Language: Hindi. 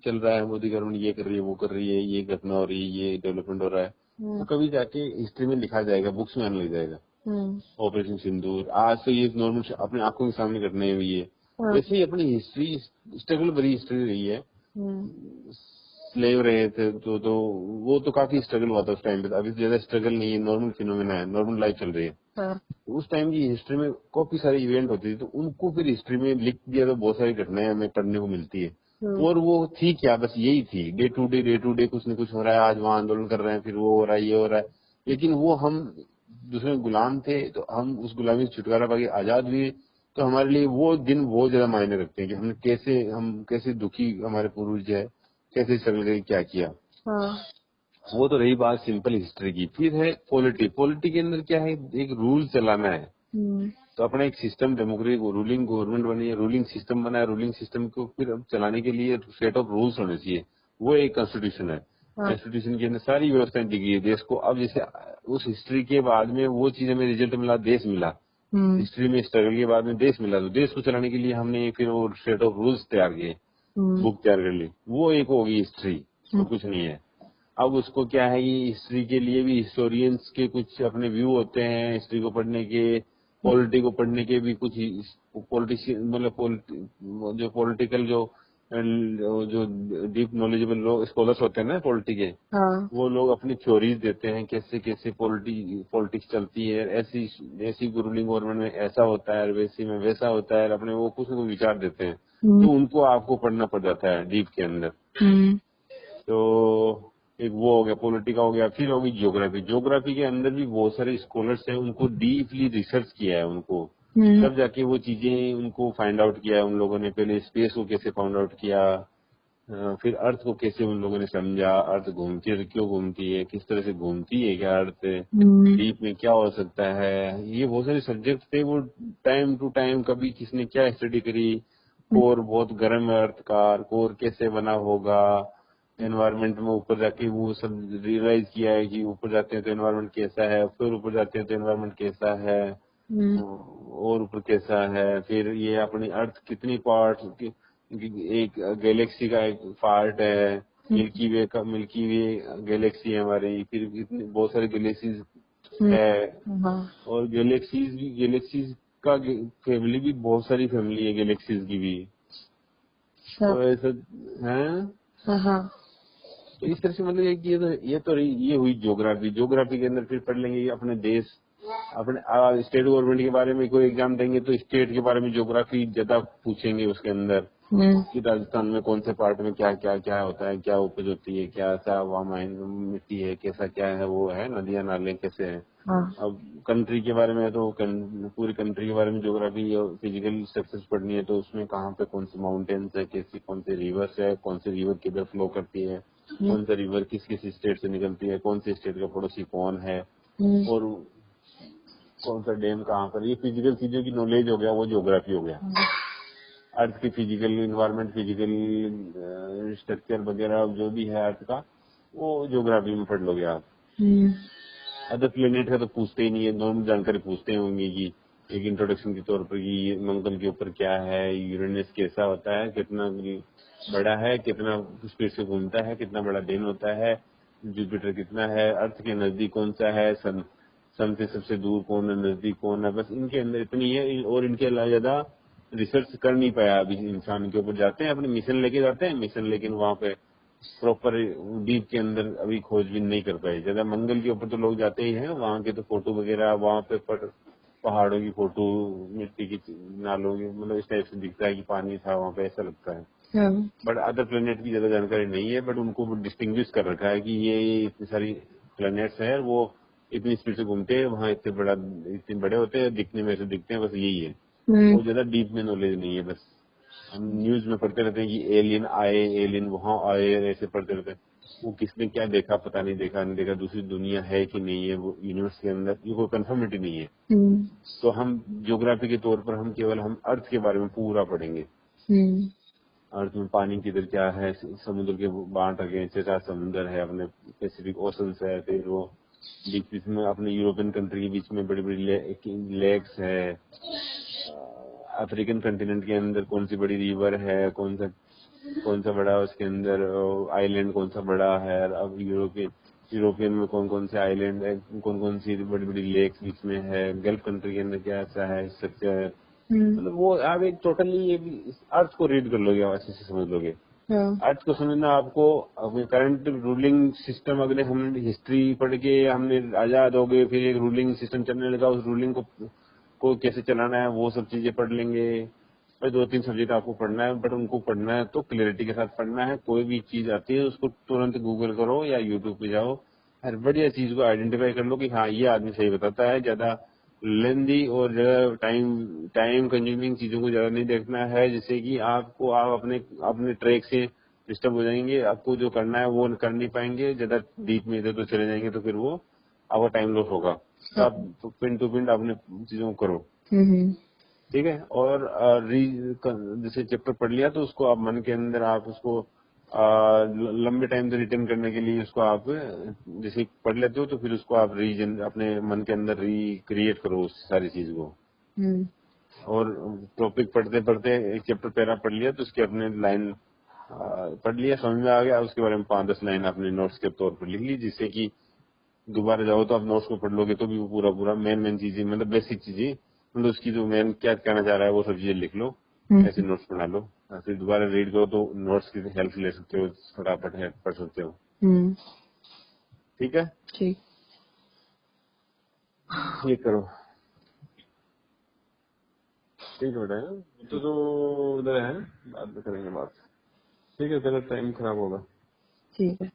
चल रहा है, मोदी गवर्नमेंट ये कर रही है, वो कर रही है, ये घटना हो रही है, ये डेवलपमेंट हो रहा है, तो कभी जाके हिस्ट्री में लिखा जाएगा, बुक्स में आने लग जाएगा। ऑपरेशन सिंदूर आज तो ये नॉर्मल अपने आंखों के सामने घटना हुई है। वैसे ही अपनी हिस्ट्री स्ट्रगल भरी हिस्ट्री रही है। स्लेव रहे थे तो वो तो काफी स्ट्रगल हुआ था उस टाइम पे। अभी ज्यादा स्ट्रगल नहीं है, नॉर्मल फिनोमेना है, नॉर्मल लाइफ चल रही है। उस टाइम की हिस्ट्री में काफी सारे इवेंट होते थे, तो उनको फिर हिस्ट्री में लिख दिया तो बहुत सारी घटनाएं हमें पढ़ने को मिलती है। और वो थी क्या, बस यही थी, डे टू डे कुछ न कुछ हो रहा है, आज वहाँ आंदोलन कर रहे हैं, फिर वो हो रहा है, ये हो रहा है। लेकिन वो हम दूसरे गुलाम थे, तो हम उस गुलामी से छुटकारा पाके आजाद हुए, तो हमारे लिए वो दिन बहुत ज्यादा मायने रखते हैं कि हम कैसे दुखी हमारे पूर्वज है, कैसे स्ट्रगल करके क्या किया। वो तो रही बात सिंपल हिस्ट्री की। फिर है पॉलिटी। पॉलिटी के अंदर क्या है, एक रूल चलाना है। तो अपना एक सिस्टम, डेमोक्रेटिक रूलिंग गवर्नमेंट बनी है, रूलिंग सिस्टम बना है, रूलिंग सिस्टम को फिर अब चलाने के लिए सेट ऑफ रूल्स होने चाहिए। वो एक कॉन्स्टिट्यूशन है। कॉन्स्टिट्यूशन के अंदर सारी व्यवस्थाएं दी गई है देश को। अब जैसे उस हिस्ट्री के बाद में वो चीज हमें रिजल्ट मिला, देश मिला। हिस्ट्री में स्ट्रगल के बाद में देश मिला, तो देश को चलाने के लिए हमने फिर वो सेट ऑफ रूल्स तैयार किए, बुक तैयार कर ली। वो एक होगी हिस्ट्री, और कुछ नहीं है। अब उसको क्या है कि हिस्ट्री के लिए भी हिस्टोरियंस के कुछ अपने व्यू होते हैं, हिस्ट्री को पढ़ने के, पॉलिटी को पढ़ने के भी कुछ पॉलिटिशियन, मतलब जो पॉलिटिकल जो डीप नॉलेजेबल लोग स्कॉलर्स होते हैं ना पॉलिटी के, वो लोग अपनी थ्योरीज देते हैं, कैसे कैसे पॉलिटिक्स चलती है, ऐसी रूलिंग गवर्नमेंट में ऐसा होता है, वैसी में वैसा होता है, अपने वो कुछ न कुछ विचार देते हैं। तो उनको आपको पढ़ना पड़ जाता है डीप के अंदर। तो एक वो हो गया, पॉलिटिका हो गया। फिर होगी ज्योग्राफी। ज्योग्राफी के अंदर भी बहुत सारे स्कॉलर्स हैं, उनको डीपली रिसर्च किया है, उनको तब जाके वो चीजें उनको फाइंड आउट किया है उन लोगों ने। पहले स्पेस को कैसे फाइंड आउट किया, फिर अर्थ को कैसे उन लोगों ने समझा, अर्थ घूमती है तो क्यों घूमती है, किस तरह से घूमती है, क्या अर्थ डीप में क्या हो सकता है। ये बहुत सारे सब्जेक्ट थे, वो टाइम टू टाइम कभी किसने क्या स्टडी करी। कोर बहुत गर्म है अर्थ का, कोर कैसे बना होगा, एनवायरमेंट में ऊपर जाके वो सब रियलाइज किया है कि ऊपर जाते हैं तो एनवायरमेंट कैसा है, फिर ऊपर जाते हैं तो एनवायरमेंट कैसा है, और ऊपर कैसा है। फिर ये अपनी अर्थ कितनी पार्ट, एक गैलेक्सी का एक पार्ट है, मिल्की वे गैलेक्सी है हमारी। फिर इतने बहुत सारे गैलेक्सीज है, और गैलेक्सीज का फैमिली भी बहुत सारी फैमिली है गैलेक्सीज की भी। तो ऐसा है। तो इस तरह से मतलब ये हुई ज्योग्राफी। ज्योग्राफी के अंदर फिर पढ़ लेंगे अपने देश, अपने स्टेट गवर्नमेंट के बारे में कोई एग्जाम देंगे तो स्टेट के बारे में ज्योग्राफी ज्यादा पूछेंगे उसके अंदर, कि राजस्थान में कौन से पार्ट में क्या क्या क्या होता है, क्या उपज होती है, क्या सा वहाँ मिट्टी है, कैसा क्या है, वो है नदियां नाले कैसे है। अब कंट्री के बारे में तो पूरी कंट्री के बारे में ज्योग्राफी फिजिकल स्ट्रक्चर्स पढ़नी है, तो उसमें कहाँ पे कौन सी माउंटेन्स है, कैसी कौन से रिवर्स है, कौन सी रिवर किधर फ्लो करती है, कौन सा रिवर किस किस स्टेट से निकलती है, कौन से स्टेट का पड़ोसी कौन है, और कौन सा डैम कहाँ पर। ये फिजिकल चीजों की नॉलेज हो गया, वो ज्योग्राफी हो गया। अर्थ की फिजिकल इन्वायरमेंट, फिजिकल स्ट्रक्चर वगैरह जो भी है अर्थ का, वो ज्योग्राफी में पढ़ लोगे आप। अदर प्लेनेट का तो पूछते ही नहीं है, नॉर्मल जानकारी पूछते होंगे कि एक इंट्रोडक्शन के तौर पर कि मंगल के ऊपर क्या है, यूरेनस कैसा होता है, कितना बड़ा है, कितना स्पीड से घूमता है, कितना बड़ा दिन होता है, जुपिटर कितना है, अर्थ के नजदीक कौन सा है, सन से सबसे दूर कौन है, नजदीक कौन है। बस इनके अंदर इतनी है, और इनके अलावा ज्यादा रिसर्च कर नहीं पाया अभी। इंसान के ऊपर जाते हैं, अपने मिशन लेके जाते हैं मिशन, लेकिन वहाँ पे प्रॉपर डीप के अंदर अभी खोजबीन नहीं कर पाए। ज्यादा मंगल के ऊपर तो लोग जाते ही हैं, वहाँ के तो फोटो वगैरह, वहाँ पे पहाड़ों की फोटो, मिट्टी की, नालों की, मतलब इस टाइप से दिखता है कि पानी था वहाँ पे, ऐसा लगता है। बट अदर प्लेनेट की ज्यादा जानकारी नहीं है, बट उनको डिस्टिंग्विश कर रखा है कि ये इतनी सारी प्लेनेट्स है, वो इतनी स्पीड से घूमते हैं, वहाँ इतने बड़े होते हैं, दिखने में ऐसे दिखते हैं, बस यही है। वो ज्यादा डीप में नॉलेज नहीं है। बस हम न्यूज में पढ़ते रहते हैं कि एलियन आए, एलियन वहाँ आए, ऐसे पढ़ते रहते हैं। वो किसने क्या देखा पता नहीं, देखा नहीं देखा, दूसरी दुनिया है कि नहीं है वो यूनिवर्स के अंदर, ये कोई कंफर्मिटी नहीं है। तो हम ज्योग्राफी के तौर पर हम अर्थ के बारे में पूरा पढ़ेंगे। अर्थ में पानी किधर क्या है, समुद्र के बांट रखे, 6-7 समुद्र है, अपने पैसिफिक ओशंस है, फिर वो बीच में अपने यूरोपियन कंट्री के बीच में बड़ी बड़ी लेक्स है, अफ्रीकन कंटिनेंट के अंदर कौन सी बड़ी रिवर है, कौन सा कौन सा बड़ा है, उसके अंदर आइलैंड कौन सा बड़ा है, अब यूरोपियन में कौन कौन से आइलैंड है, कौन कौन सी बड़ी बड़ी लेक्स बीच में है, गल्फ कंट्री के अंदर क्या ऐसा है स्ट्रक्चर। मतलब वो आप एक टोटली अर्थ को रीड कर लोगे, ऐसे से समझ लोगे। अर्थ को समझना आपको अपने करंट रूलिंग सिस्टम, अगले हमने हिस्ट्री पढ़ के हमने आजाद हो गए, फिर एक रूलिंग सिस्टम चलने लगा, उस रूलिंग को कैसे चलाना है वो सब चीजें पढ़ लेंगे। भाई 2-3 सब्जेक्ट आपको पढ़ना है, बट उनको पढ़ना है तो क्लियरिटी के साथ पढ़ना है। कोई भी चीज आती है उसको तुरंत गूगल करो या यूट्यूब पे जाओ, हर बढ़िया चीज को आइडेंटिफाई कर लो कि हाँ ये आदमी सही बताता है। ज्यादा लेंदी और ज्यादा टाइम कंज्यूमिंग चीजों को ज्यादा नहीं देखना है, जिससे कि आपको आप अपने अपने ट्रैक से डिस्टर्ब हो जाएंगे, आपको जो करना है वो कर नहीं पाएंगे, ज्यादा डीप में इधर तो चले जाएंगे तो फिर वो आपका टाइम लॉस होगा। तो आप पिन टू पिन अपने चीजों को करो, ठीक है। और जैसे चैप्टर पढ़ लिया तो उसको आप मन के अंदर आप उसको लंबे टाइम तक रिटर्न करने के लिए उसको आप जैसे पढ़ लेते हो तो फिर उसको आप रीजन अपने मन के अंदर रिक्रिएट करो उस सारी चीज को। और टॉपिक पढ़ते पढ़ते एक चैप्टर पैरा पढ़ लिया तो उसके अपने लाइन पढ़ लिया, समझ में आ गया, उसके बारे में 5-10 लाइन अपने नोट्स के तौर पर लिख ली, जिससे कि दोबारा जाओ तो आप नोट्स को पढ़ लोगे तो भी वो पूरा पूरा मेन चीजें, मतलब बेसिक चीजें, मतलब उसकी जो मेन क्या कहना चाह रहा है वो सब चीजें लिख लो, ऐसे नोट्स बना लो, फिर दोबारा रीड करो तो नोट्स की हेल्प ले सकते हो, फटाफट पढ़ सकते हो। ठीक है, ठीक, ये करो। ठीक है बेटा, तो उधर है, बाद में करेंगे बात। ठीक है, तेरा टाइम खराब होगा। ठीक है।